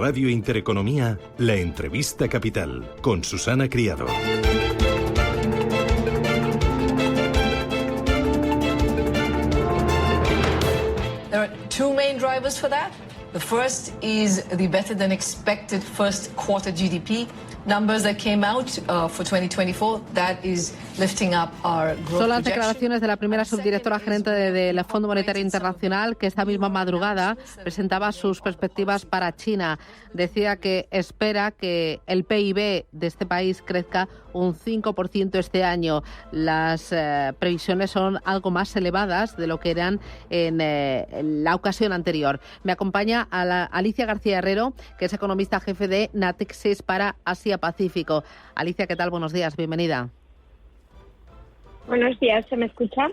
Radio Intereconomía, la entrevista capital, con Susana Criado. There are two main drivers for that. The first is the better than expected first quarter GDP numbers that came out for 2024. That is lifting up our growth. Son las declaraciones de la primera subdirectora gerente del Fondo Monetario Internacional, que esta misma madrugada presentaba sus perspectivas para China. Decía que espera que el PIB de este país crezca un 5% este año. Las previsiones son algo más elevadas de lo que eran en la ocasión anterior. Me acompaña Alicia García Herrero, que es economista jefe de Natixis para Asia-Pacífico. Alicia, ¿qué tal? Buenos días, bienvenida. Buenos días, ¿se me escucha?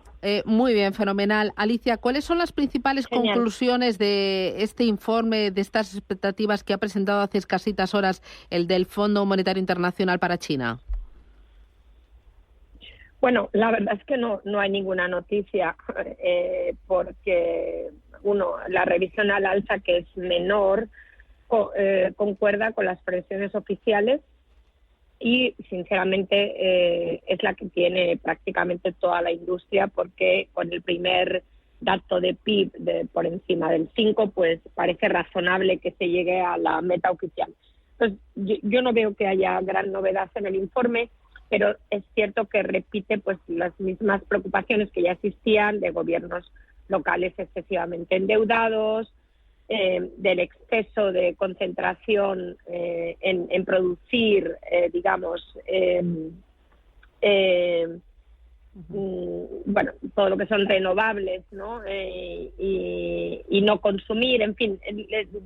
Muy bien, fenomenal. Alicia, ¿cuáles son las principales conclusiones de este informe, de estas expectativas que ha presentado hace escasitas horas el del Fondo Monetario Internacional para China? Bueno, la verdad es que no hay ninguna noticia, porque la revisión al alza, que es menor, concuerda con las previsiones oficiales y, sinceramente, es la que tiene prácticamente toda la industria, porque con el primer dato de PIB por encima del 5, pues parece razonable que se llegue a la meta oficial. Entonces, yo no veo que haya gran novedad en el informe, pero es cierto que repite pues las mismas preocupaciones que ya existían de gobiernos locales excesivamente endeudados, del exceso de concentración en producir, todo lo que son renovables, ¿no? Y no consumir, en fin,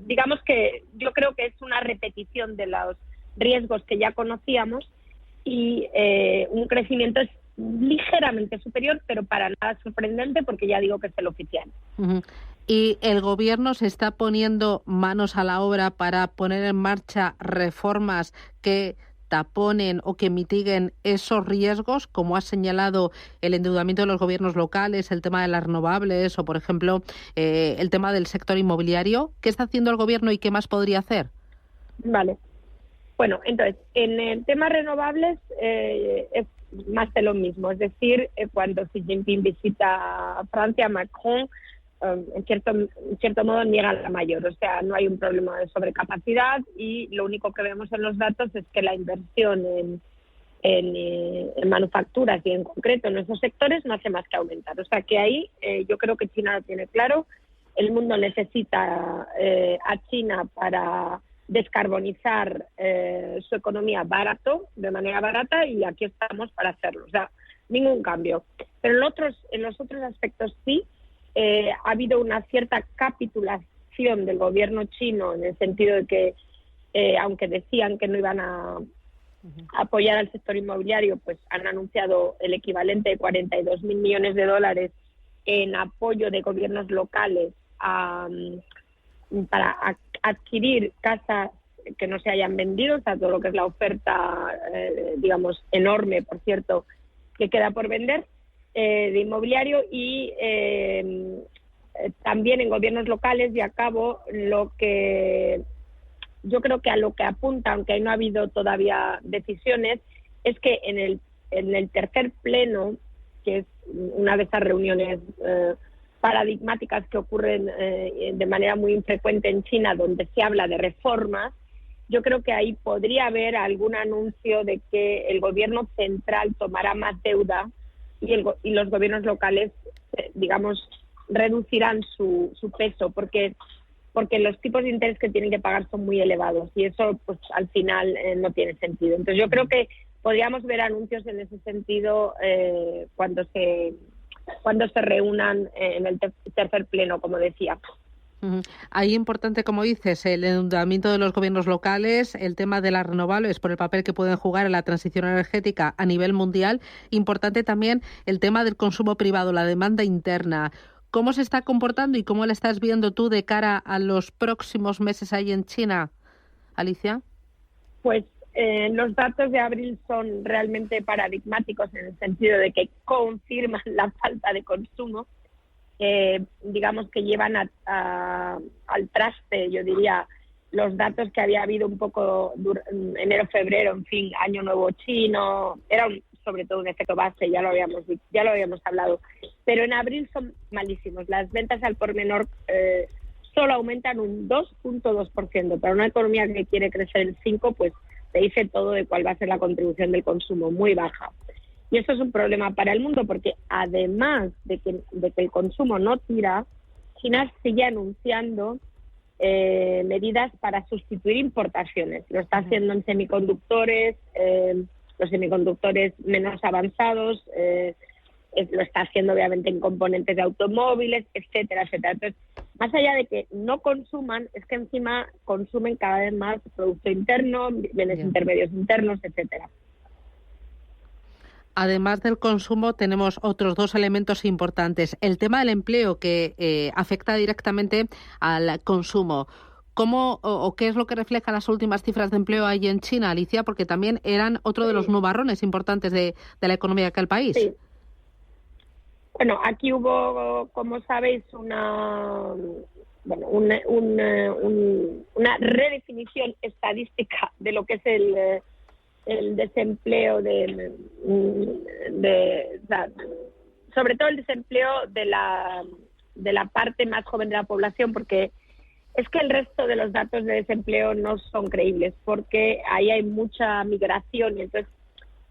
digamos que yo creo que es una repetición de los riesgos que ya conocíamos y un crecimiento ligeramente superior, pero para nada sorprendente, porque ya digo que es el oficial. Uh-huh. ¿Y el gobierno se está poniendo manos a la obra para poner en marcha reformas que taponen o que mitiguen esos riesgos, como ha señalado el endeudamiento de los gobiernos locales, el tema de las renovables o, por ejemplo, el tema del sector inmobiliario? ¿Qué está haciendo el gobierno y qué más podría hacer? Vale. Bueno, entonces, en el tema renovables es más de lo mismo. Es decir, cuando Xi Jinping visita Francia, Macron, en cierto modo, niega la mayor. O sea, no hay un problema de sobrecapacidad y lo único que vemos en los datos es que la inversión en manufacturas y en concreto en esos sectores no hace más que aumentar. O sea, que ahí yo creo que China lo tiene claro. El mundo necesita a China para descarbonizar su economía de manera barata, y aquí estamos para hacerlo. O sea, ningún cambio. Pero en los otros aspectos sí, ha habido una cierta capitulación del gobierno chino, en el sentido de que, aunque decían que no iban a apoyar al sector inmobiliario, pues han anunciado el equivalente de 42.000 millones de dólares en apoyo de gobiernos locales para adquirir casas que no se hayan vendido, o sea, todo lo que es la oferta, enorme, por cierto, que queda por vender, de inmobiliario, y también en gobiernos locales. Y acabo, lo que yo creo que a lo que apunta, aunque ahí no ha habido todavía decisiones, es que en el tercer pleno, que es una de esas reuniones paradigmáticas que ocurren de manera muy infrecuente en China, donde se habla de reformas, yo creo que ahí podría haber algún anuncio de que el gobierno central tomará más deuda y los gobiernos locales, reducirán su peso, porque los tipos de interés que tienen que pagar son muy elevados y eso, pues, al final no tiene sentido. Entonces yo creo que podríamos ver anuncios en ese sentido cuando se reúnan en el tercer pleno, como decía. Ahí importante, como dices, el endeudamiento de los gobiernos locales, el tema de las renovables por el papel que pueden jugar en la transición energética a nivel mundial. Importante también el tema del consumo privado, la demanda interna. ¿Cómo se está comportando y cómo la estás viendo tú de cara a los próximos meses ahí en China, Alicia? Pues los datos de abril son realmente paradigmáticos, en el sentido de que confirman la falta de consumo. Que llevan al traste, yo diría, los datos que había habido un poco enero, febrero, en fin, año nuevo chino, era sobre todo un efecto base, ya lo habíamos hablado, pero en abril son malísimos. Las ventas al por menor solo aumentan un 2.2%. Para una economía que quiere crecer el 5%, pues te dice todo de cuál va a ser la contribución del consumo, muy baja. Y eso es un problema para el mundo, porque además de que el consumo no tira, China sigue anunciando medidas para sustituir importaciones. Lo está haciendo en semiconductores, los semiconductores menos avanzados, lo está haciendo obviamente en componentes de automóviles, etcétera, etcétera. Entonces, más allá de que no consuman, es que encima consumen cada vez más producto interno, bienes intermedios internos, etcétera. Además del consumo, tenemos otros dos elementos importantes. El tema del empleo, que afecta directamente al consumo. ¿Cómo o qué es lo que reflejan las últimas cifras de empleo ahí en China, Alicia? Porque también eran otro de los nubarrones importantes de la economía de aquel país. Sí. Bueno, aquí hubo, como sabéis, una redefinición estadística de lo que es el desempleo sobre todo el desempleo de la parte más joven de la población, porque es que el resto de los datos de desempleo no son creíbles, porque ahí hay mucha migración y entonces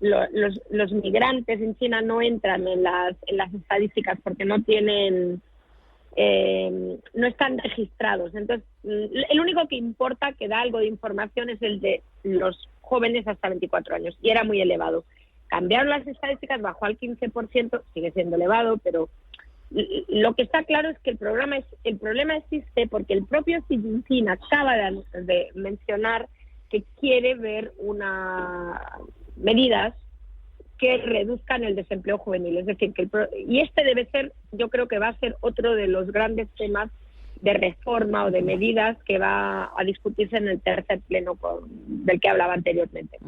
los migrantes en China no entran en las estadísticas porque no tienen no están registrados. Entonces, el único que importa, que da algo de información, es el de los jóvenes hasta 24 años, y era muy elevado. Cambiaron las estadísticas, bajó al 15%, sigue siendo elevado, pero lo que está claro es que el problema existe porque el propio Xi Jinping acaba de mencionar que quiere ver medidas que reduzcan el desempleo juvenil. Es decir, y este debe ser, yo creo que va a ser otro de los grandes temas de reforma o de medidas que va a discutirse en el tercer pleno del que hablaba anteriormente.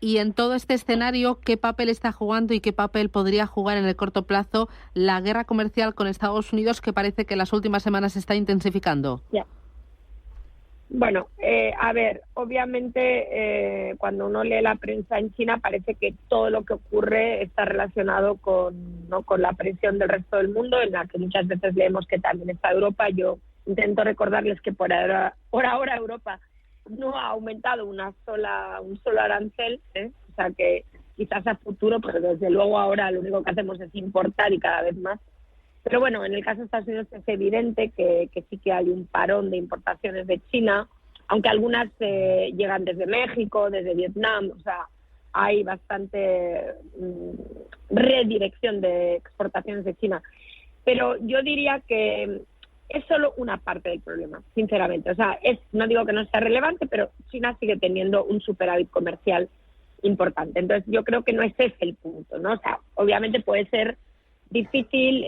Y en todo este escenario, ¿qué papel está jugando y qué papel podría jugar en el corto plazo la guerra comercial con Estados Unidos, que parece que en las últimas semanas se está intensificando? Ya. Bueno, a ver, obviamente cuando uno lee la prensa en China parece que todo lo que ocurre está relacionado con la presión del resto del mundo, en la que muchas veces leemos que también está Europa. Yo intento recordarles que por ahora Europa no ha aumentado un solo arancel, o sea que quizás a futuro, pero desde luego ahora lo único que hacemos es importar y cada vez más. Pero bueno, en el caso de Estados Unidos es evidente que sí que hay un parón de importaciones de China, aunque algunas llegan desde México, desde Vietnam, o sea, hay bastante redirección de exportaciones de China. Pero yo diría que es solo una parte del problema, sinceramente. O sea, no digo que no sea relevante, pero China sigue teniendo un superávit comercial importante. Entonces yo creo que no es ese el punto, ¿no? O sea, obviamente puede ser difícil,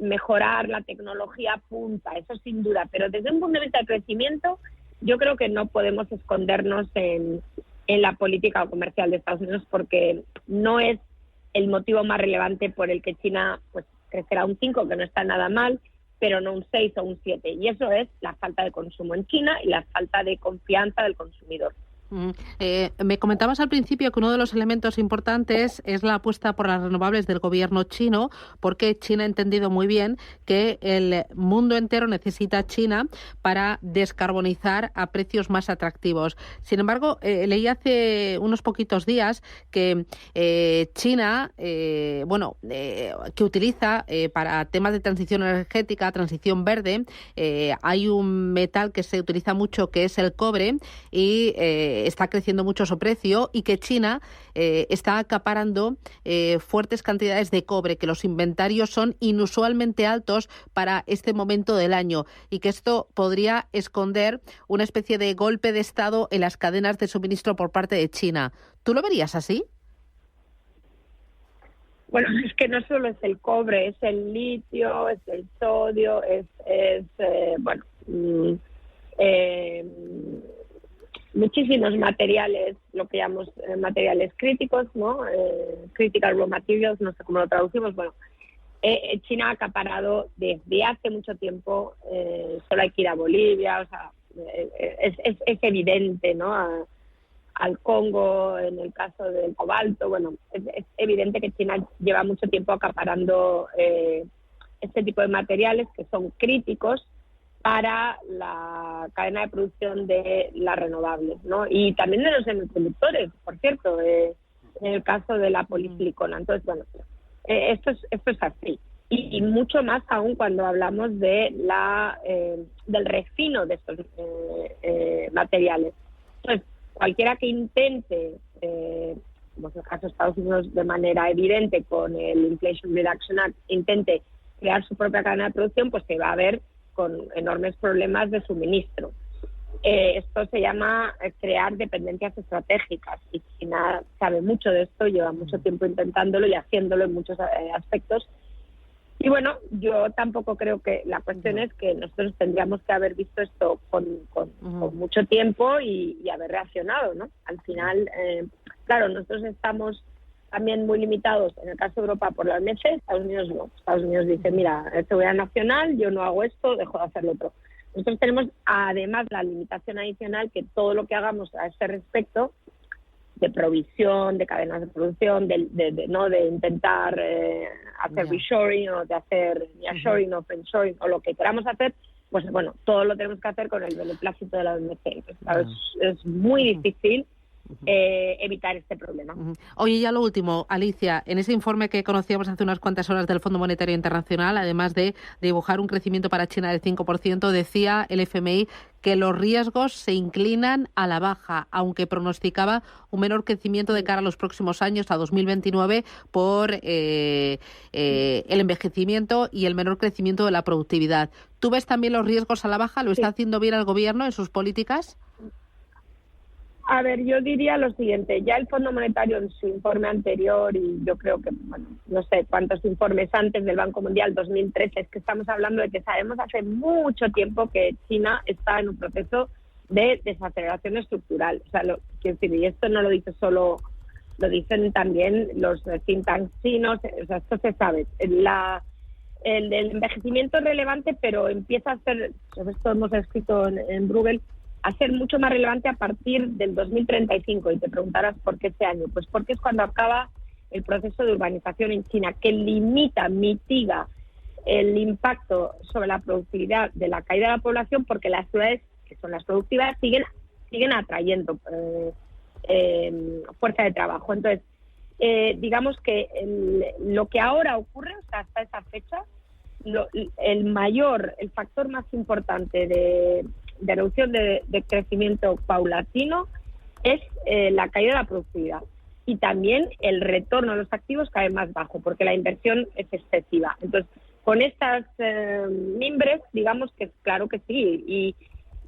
mejorar la tecnología punta, eso sin duda, pero desde un punto de vista de crecimiento, yo creo que no podemos escondernos en la política comercial de Estados Unidos, porque no es el motivo más relevante por el que China pues crecerá un 5, que no está nada mal, pero no un 6 o un 7, y eso es la falta de consumo en China y la falta de confianza del consumidor. Me comentabas al principio que uno de los elementos importantes es la apuesta por las renovables del gobierno chino, porque China ha entendido muy bien que el mundo entero necesita China para descarbonizar a precios más atractivos. Sin embargo, leí hace unos poquitos días que China, que utiliza para temas de transición energética, transición verde, hay un metal que se utiliza mucho, que es el cobre, y está creciendo mucho su precio, y que China está acaparando fuertes cantidades de cobre, que los inventarios son inusualmente altos para este momento del año, y que esto podría esconder una especie de golpe de Estado en las cadenas de suministro por parte de China. ¿Tú lo verías así? Bueno, es que no solo es el cobre, es el litio, es el sodio, muchísimos materiales, lo que llamamos materiales críticos, ¿no? Critical raw materials, no sé cómo lo traducimos. Bueno, China ha acaparado desde hace mucho tiempo, solo hay que ir a Bolivia, o sea, es evidente, ¿no? Al Congo, en el caso del cobalto, bueno, es evidente que China lleva mucho tiempo acaparando este tipo de materiales que son críticos para la cadena de producción de las renovables, ¿no? Y también de los semiconductores, por cierto, en el caso de la polisilicona. Entonces, bueno, esto es así. Y mucho más aún cuando hablamos de del refino de estos materiales. Entonces, cualquiera que intente, como es el caso de Estados Unidos de manera evidente con el Inflation Reduction Act, intente crear su propia cadena de producción, pues se va a ver con enormes problemas de suministro. Esto se llama crear dependencias estratégicas y China sabe mucho de esto, lleva mucho tiempo intentándolo y haciéndolo en muchos aspectos. Y bueno, yo tampoco creo que la cuestión es que nosotros tendríamos que haber visto esto con mucho tiempo y haber reaccionado, ¿no? Al final, claro, nosotros estamos también muy limitados, en el caso de Europa, por la OMC, Estados Unidos no. Estados Unidos dice, mira, es seguridad nacional, yo no hago esto, dejo de hacer lo otro. Nosotros tenemos además la limitación adicional que todo lo que hagamos a este respecto, de provisión, de cadenas de producción, de intentar hacer reshoring o de hacer nearshoring o friendshoring o lo que queramos hacer, pues bueno, todo lo tenemos que hacer con el beneplácito de la OMC. Entonces, es muy difícil evitar este problema. Oye, ya lo último, Alicia, en ese informe que conocíamos hace unas cuantas horas del Fondo Monetario Internacional, además de dibujar un crecimiento para China del 5%, decía el FMI que los riesgos se inclinan a la baja, aunque pronosticaba un menor crecimiento de cara a los próximos años, a 2029, por el envejecimiento y el menor crecimiento de la productividad. ¿Tú ves también los riesgos a la baja? ¿Lo está haciendo bien el gobierno en sus políticas? A ver, yo diría lo siguiente, ya el Fondo Monetario en su informe anterior, y yo creo que, bueno, no sé cuántos informes antes del Banco Mundial, 2013, es que estamos hablando de que sabemos hace mucho tiempo que China está en un proceso de desaceleración estructural. O sea, quiero decir, y esto no lo dice solo, lo dicen también los think tanks chinos, o sea, esto se sabe. El envejecimiento es relevante, pero empieza a ser, sobre esto hemos escrito en Bruegel, a ser mucho más relevante a partir del 2035. Y te preguntarás por qué este año. Pues porque es cuando acaba el proceso de urbanización en China, que mitiga el impacto sobre la productividad de la caída de la población, porque las ciudades, que son las productivas, siguen atrayendo fuerza de trabajo. Entonces, digamos que lo que ahora ocurre, o sea, hasta esa fecha, el factor más importante de reducción de crecimiento paulatino es la caída de la productividad y también el retorno a los activos cada vez más bajo, porque la inversión es excesiva. Entonces, con estas mimbres, digamos que claro que sí,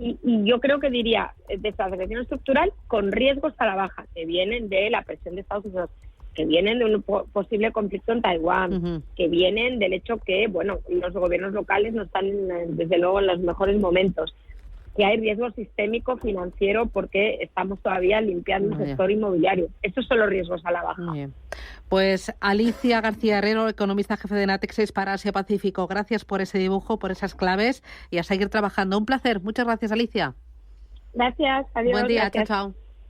y yo creo que diría desaceleración estructural con riesgos a la baja, que vienen de la presión de Estados Unidos, que vienen de un posible conflicto en Taiwán, que vienen del hecho que, bueno, los gobiernos locales no están, desde luego, en los mejores momentos, que hay riesgo sistémico financiero porque estamos todavía limpiando el sector inmobiliario. Estos son los riesgos a la baja. Muy bien. Pues Alicia García Herrero, economista jefe de Natixis para Asia Pacífico, gracias por ese dibujo, por esas claves y a seguir trabajando. Un placer. Muchas gracias, Alicia. Gracias. Adiós. Buen día. Gracias. Chao, chao.